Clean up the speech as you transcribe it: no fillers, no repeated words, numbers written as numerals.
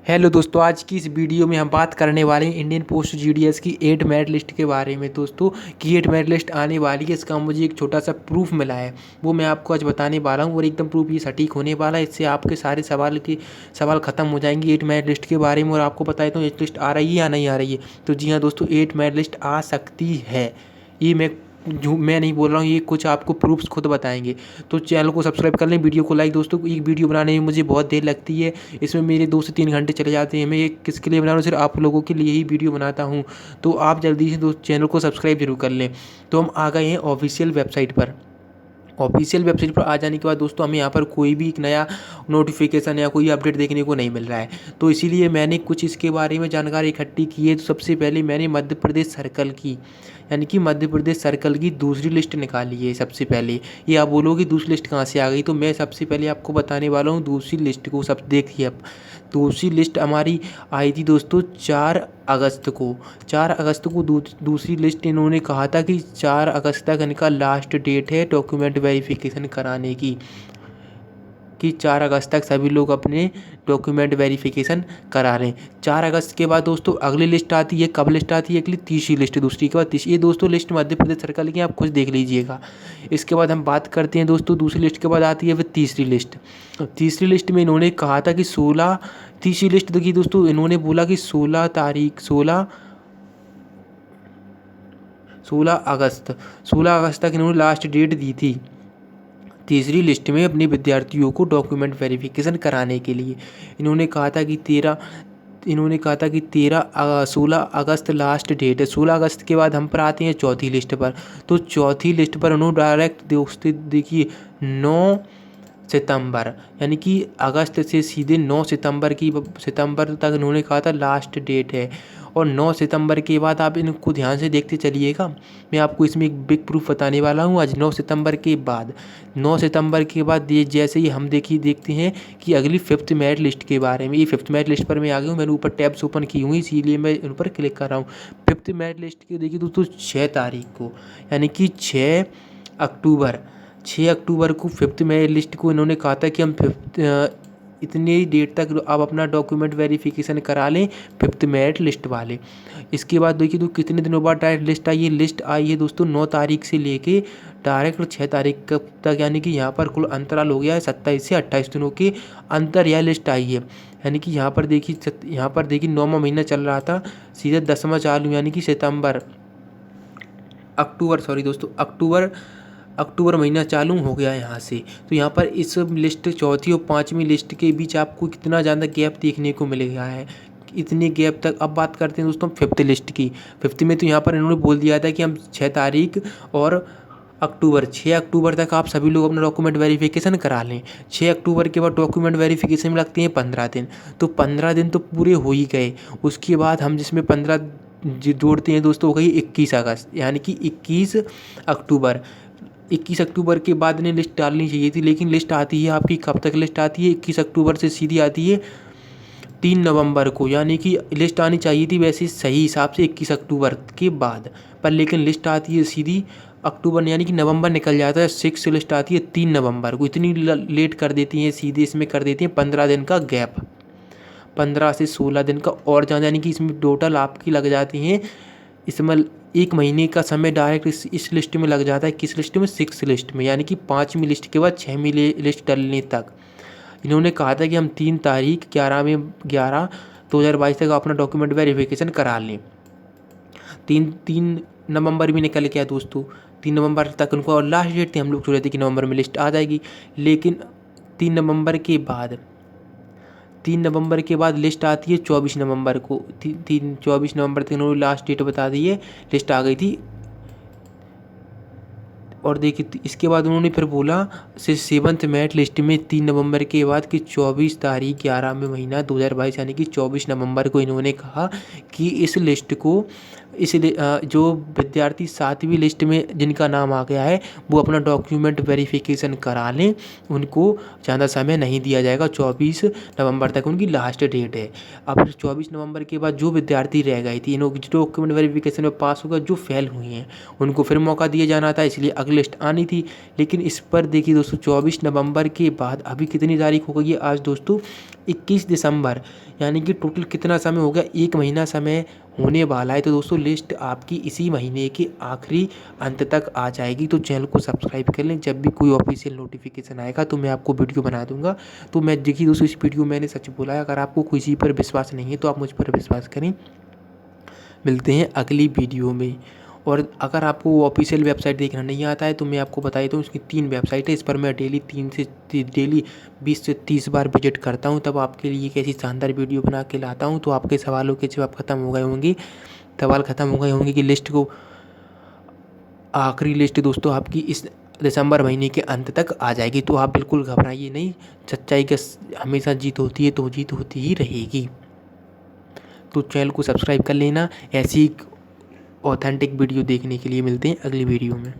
Hello दोस्तों, आज की इस वीडियो में हम बात करने वाले हैं इंडियन पोस्ट जीडीएस की 8 मेरिट लिस्ट के बारे में। दोस्तों कि 8 मेरिट लिस्ट आने वाली है, इसका मुझे एक छोटा सा प्रूफ मिला है, वो मैं आपको आज बताने वाला हूँ। और एकदम प्रूफ ये सटीक होने वाला है, इससे आपके सारे सवाल खत्म हो जाएंगे 8 मेरिट लिस्ट के बारे में। और आपको पता है तो 8 लिस्ट आ रही है या नहीं आ रही है? तो जी हाँ दोस्तों, 8 मेरिट लिस्ट आ सकती है। ये मैं नहीं बोल रहा हूँ, ये कुछ आपको प्रूफ्स खुद बताएंगे। तो चैनल को सब्सक्राइब कर लें, वीडियो को लाइक। दोस्तों एक वीडियो बनाने में मुझे बहुत देर लगती है, इसमें मेरे 2 से 3 घंटे चले जाते हैं। मैं ये किसके लिए बना रहा हूँ? सिर्फ आप लोगों के लिए ही वीडियो बनाता हूँ। तो आप जल्दी से दोस्त चैनल को सब्सक्राइब जरूर कर लें। तो हम आ गए हैं ऑफिशियल वेबसाइट पर। ऑफिशियल वेबसाइट पर आ जाने के बाद दोस्तों हमें यहाँ पर कोई भी एक नया नोटिफिकेशन या कोई अपडेट देखने को नहीं मिल रहा है। तो इसीलिए मैंने कुछ इसके बारे में जानकारी इकट्ठी की है। तो सबसे पहले मैंने मध्य प्रदेश सर्कल की, यानी कि मध्य प्रदेश सर्कल की दूसरी लिस्ट निकाली है। सबसे पहले ये आप बोलोगे दूसरी लिस्ट कहाँ से आ गई, तो मैं सबसे पहले आपको बताने वाला हूँ दूसरी लिस्ट को। सब देखिए, अब दूसरी लिस्ट हमारी आई थी दोस्तों 4 अगस्त को। 4 अगस्त को दूसरी लिस्ट इन्होंने कहा था कि 4 अगस्त तक इनका लास्ट डेट है डॉक्यूमेंट वेरिफिकेशन कराने की, कि 4 अगस्त तक सभी लोग अपने डॉक्यूमेंट वेरिफिकेशन करा रहे हैं। 4 अगस्त के बाद दोस्तों अगली लिस्ट आती है। कब लिस्ट आती है? अगली तीसरी लिस्ट, दूसरी के बाद तीसरी। ये दोस्तों लिस्ट मध्य प्रदेश सरकार की, आप खुद देख लीजिएगा। इसके बाद हम बात करते हैं दोस्तों, दूसरी लिस्ट के बाद आती है फिर तीसरी लिस्ट। तीसरी लिस्ट में इन्होंने कहा था कि 16, तीसरी लिस्ट देखिए दोस्तों, इन्होंने बोला कि 16 अगस्त तक इन्होंने लास्ट डेट दी थी तीसरी लिस्ट में अपने विद्यार्थियों को डॉक्यूमेंट वेरिफिकेशन कराने के लिए। इन्होंने कहा था कि 16 अगस्त लास्ट डेट है। 16 अगस्त के बाद हम पर आते हैं चौथी लिस्ट पर। तो चौथी लिस्ट पर उन्होंने डायरेक्ट दोस्तों देखिए 9 सितंबर, यानी कि अगस्त से सीधे 9 सितंबर तक इन्होंने कहा था लास्ट डेट है। और 9 सितंबर के बाद आप इनको ध्यान से देखते चलिएगा, मैं आपको इसमें एक बिग प्रूफ बताने वाला हूँ आज। 9 सितंबर के बाद ये जैसे ही हम देखते हैं कि अगली 5th मेरिट लिस्ट के बारे में। ये 5th मेरिट लिस्ट पर मैं आ गया हूँ, मैंने ऊपर टैब्स ओपन की हुई, इसीलिए मैं उन पर क्लिक कर रहा हूँ। 5th मेरिट लिस्ट की देखिए दोस्तों 6 तारीख को, यानी कि 6 अक्टूबर को 5th मेरिट लिस्ट को इन्होंने कहा था कि हम इतनी डेट तक आप अपना डॉक्यूमेंट वेरिफिकेशन करा लें 5th मेरिट लिस्ट वाले। इसके बाद देखिए तो कितने दिनों बाद डायरेक्ट लिस्ट आई है? लिस्ट आई है दोस्तों 9 तारीख से लेके डायरेक्ट 6 तारीख तक, यानी कि यहाँ पर कुल अंतराल हो गया है 27 से 28 दिनों के अंतर यह लिस्ट आई है। यानी कि यहाँ पर देखिए 9वां महीना चल रहा था, सीधे 10वां चालू, यानी कि अक्टूबर महीना चालू हो गया यहाँ से। तो यहाँ पर इस लिस्ट चौथी और 5वीं लिस्ट के बीच आपको कितना ज़्यादा गैप देखने को मिलेगा है, इतने गैप तक। अब बात करते हैं दोस्तों 5th लिस्ट की। 5th में तो यहाँ पर इन्होंने बोल दिया था कि हम 6 तारीख और 6 अक्टूबर तक आप सभी लोग अपना डॉक्यूमेंट वेरिफिकेशन करा लें। 6 अक्टूबर के बाद डॉक्यूमेंट वेरिफिकेशन में लगते हैं 15 दिन। तो 15 दिन तो पूरे हो ही गए। उसके बाद हम जिसमें 15 जोड़ते हैं दोस्तों, हो गई 21 अगस्त, यानी कि 21 अक्टूबर के बाद इन्हें लिस्ट डालनी चाहिए थी। लेकिन लिस्ट आती है आपकी कब तक? लिस्ट आती है 21 अक्टूबर से सीधी आती है 3 नवंबर को, यानी कि लिस्ट आनी चाहिए थी वैसे सही हिसाब से 21 अक्टूबर के बाद, पर लेकिन लिस्ट आती है सीधी अक्टूबर, यानी कि नवंबर निकल जाता है 6 से लिस्ट आती है 3 नवंबर को। इतनी लेट कर देती हैं, सीधे इसमें कर देती हैं 15 दिन का गैप, 15 से 16 दिन का और ज़्यादा, यानी कि इसमें टोटल आपकी लग जाती हैं इसमें 1 महीने का समय डायरेक्ट इस लिस्ट में लग जाता है। किस लिस्ट में? 6 लिस्ट में, यानी कि 5वीं लिस्ट के बाद 6वीं लिस्ट डलने तक। इन्होंने कहा था कि हम 3 तारीख 11/11/2022 तक अपना डॉक्यूमेंट वेरिफिकेशन करा लें। 3 नवंबर भी निकल गया दोस्तों। 3 नवंबर तक उनको और लास्ट डेट थी, हम लोग सोच रहे थे कि नवंबर में लिस्ट आ जाएगी। लेकिन 3 नवंबर के बाद लिस्ट आती है 24 नवंबर को। 24 नवंबर तक इन्होंने लास्ट डेट बता दी है, लिस्ट आ गई थी। और देखिए इसके बाद उन्होंने फिर बोला 7th मेरिट लिस्ट में 3 नवंबर के बाद कि 24 तारीख 11वें महीना 2022, यानी कि 24 नवंबर को इन्होंने कहा कि इस लिस्ट को जो विद्यार्थी 7वीं लिस्ट में जिनका नाम आ गया है वो अपना डॉक्यूमेंट वेरिफिकेशन करा लें, उनको ज़्यादा समय नहीं दिया जाएगा। 24 नवंबर तक उनकी लास्ट डेट है। अब 24 नवंबर के बाद जो विद्यार्थी रह गई थी, इन्होंने जो डॉक्यूमेंट वेरिफिकेशन में पास होगा, जो फेल हुई हैं उनको फिर मौका दिया जाना था, इसलिए अगली लिस्ट आनी थी। लेकिन इस पर देखिए दोस्तों 24 नवंबर के बाद अभी कितनी तारीख हो गई है आज दोस्तों? 21 दिसंबर, यानी कि टोटल कितना समय हो गया, 1 महीना समय होने वाला है। तो दोस्तों लिस्ट आपकी इसी महीने के आखिरी अंत तक आ जाएगी। तो चैनल को सब्सक्राइब कर लें, जब भी कोई ऑफिशियल नोटिफिकेशन आएगा तो मैं आपको वीडियो बना दूंगा। तो मैं देखिए दोस्तों, इस वीडियो में मैंने सच बोला है। अगर आपको किसी पर विश्वास नहीं है तो आप मुझ पर विश्वास करें। मिलते हैं अगली वीडियो में। और अगर आपको वो ऑफिशियल वेबसाइट देखना नहीं आता है तो मैं आपको बता देता हूँ, उसकी 3 वेबसाइट है। इस पर मैं डेली 20 से 30 बार विजिट करता हूँ, तब आपके लिए एक ऐसी शानदार वीडियो बना के लाता हूँ। तो आपके सवालों के जवाब खत्म हो गए होंगे, सवाल खत्म हो गए होंगे कि लिस्ट को, आखिरी लिस्ट दोस्तों आपकी इस दिसंबर महीने के अंत तक आ जाएगी। तो आप बिल्कुल घबराइए नहीं, सच्चाई का हमेशा जीत होती है, तो जीत होती ही रहेगी। तो चैनल को सब्सक्राइब कर लेना। ऐसी ऑथेंटिक वीडियो देखने के लिए मिलते हैं अगली वीडियो में।